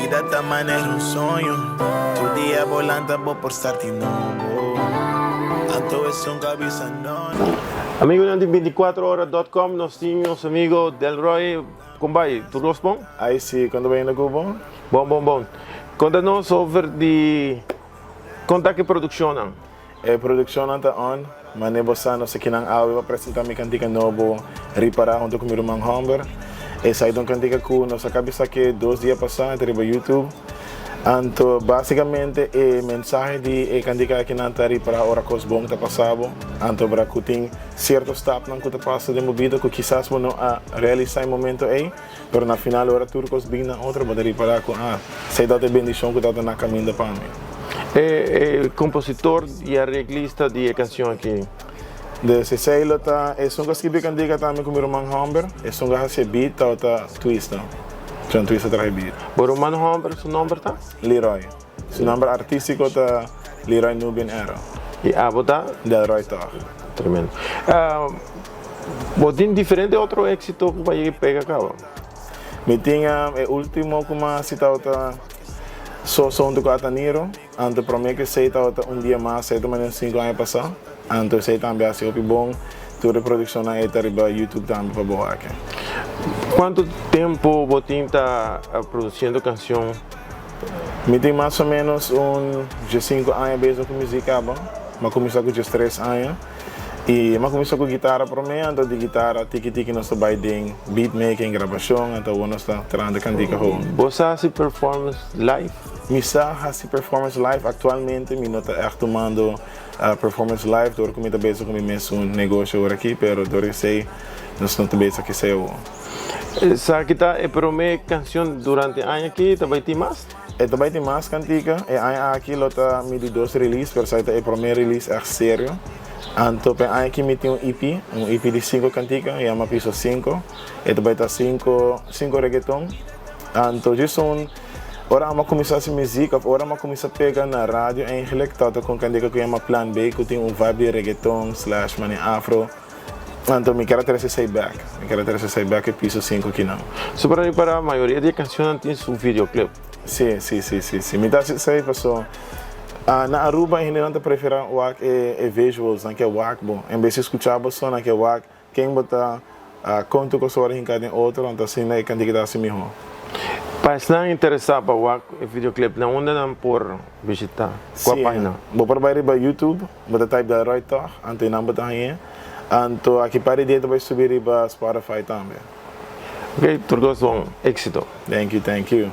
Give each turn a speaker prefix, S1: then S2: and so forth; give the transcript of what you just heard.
S1: vida taman é sonho. Tu dia volanta vou por starti novo. Anto es cabeça não.
S2: Amigo de 24horas.com, nós temos amigo Delroy. Como vai? Tudo bom?
S3: Aí sim, quando vem no Cubo?
S2: Bom. Conta-nos sobre de conta que produção.
S3: A produção está on, mas negociando se querem algo apresentar minha cantiga novo, reparar junto com meu irmão Humber. E sai de uma cantiga com nossa cabeça que 2 dias passados entre o YouTube. Então, basicamente, a mensagem de candidato aqui na Tari para a hora que os bons está passando. Então, para que tem certos steps que está passando de vida que quizás não realizar em momento aí, mas na final, a hora que os bem na outra, para para que sei da bendição que está na caminho para mim.
S2: É compositor e arreglista de canção aqui.
S3: Desse seilo tá, é um que candidato também com meu irmão Humber, é um que hace beat, tá twist. John Twista traz beat.
S2: Por o mano Humber, seu nome tá?
S3: Leroy. Seu nome artístico tá Leroy Nubian Era.
S2: E a botar?
S3: Delroy tá.
S2: Tremendo. Tem diferente outro êxito que vai pegar cá?
S3: Me tinha o último como citado tá só som do Cataniro. Antes para mim que sei tá dia mais, sei também 5 anos passar. Antes sei também assim o bom. Toda a produção na ETA YouTube também para boa aqui.
S2: Quanto tempo você está produzindo canção?
S3: Me tem mais ou menos 5 anos mesmo com música, mas comecei com 3 anos. E mas comecei com guitarra para mim, então de guitarra, tiki nós trabalhamos em beatmaking, gravação, então nós estamos trabalhando cantica home.
S2: Você faz performance live?
S3: Me faço performance live atualmente, me nota tomando performance live, dor como também com meu negócio aqui, pero dor sei nós não também aqui sei o.
S2: Sabe que está a primeira canção durante o ano aqui, também tem mais?
S3: Também tem mais cantica, e aqui lota me de 2 release, pero sai é primeiro release é sério. Então, aqui me tem um EP de 5 canticas, e uma piso 5, e também está 5 reggaeton. Então, isso ora eu começar a música, ora eu começar a pegar na rádio, eigenlijk tá com cantica que chama Plan B, que tem vibe de reggaeton / mani afro. Então, me quero trazer esse back, e piso 5 aqui não.
S2: So, para a maioria das canções tem um videoclip?
S3: Sim. Me dá sei, pessoal. Na Aruba, em geral, prefiro o visuals, que é o bom. Em vez de escutar o som, que é o quem botar conto com a sua em cada outro, então assim, né, candidato dá assim melhor.
S2: Para estar interessado para o videoclip, não onde não por visitar? Qual página?
S3: Vou para o YouTube, vou type da Roy Talk, então não botar aí. Então aqui para dentro vai subir para Spotify também.
S2: Ok, tudo bom, éxito.
S3: Thank you.